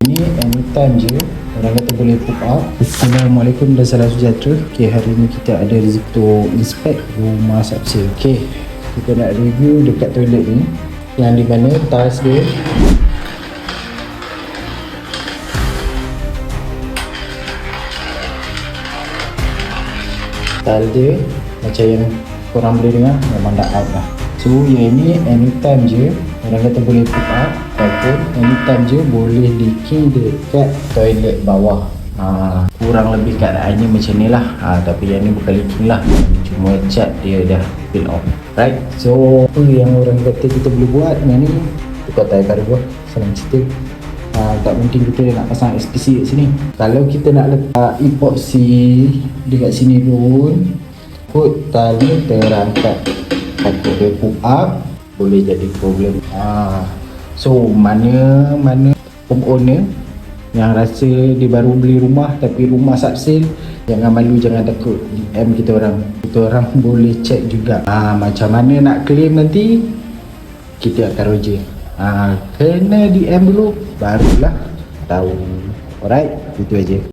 Ni anytime je orang kata boleh pop up. Assalamualaikum dan salam sejahtera. Okay, hari ni kita ada rezeki untuk inspect rumah Sapsil. Okay, kita nak review dekat toilet ni, yang di mana tiles dia macam yang korang boleh dengar, memang dah out lah. So yang ini anytime je orang kata boleh pop up, ataupun anytime je boleh leaking dekat toilet bawah. Kurang lebih keadaannya macam ni lah. Tapi yang ni bukan leaking lah, cuma cat dia dah peel off. Right, so apa yang orang kata kita boleh buat yang ni, tukar tayar karbu. Senang cerita, tak mungkin kita nak pasang SPC kat sini. Kalau kita nak letak epoxy dekat sini pun, kot tali terangkat, takut dia pop up, boleh jadi problem. So mana homeowner yang rasa dia baru beli rumah tapi rumah Sapsil, jangan malu, jangan takut, DM kita orang boleh check juga. Macam mana nak claim nanti kita akan roger. Kena DM dulu barulah tahu. Alright, itu aja.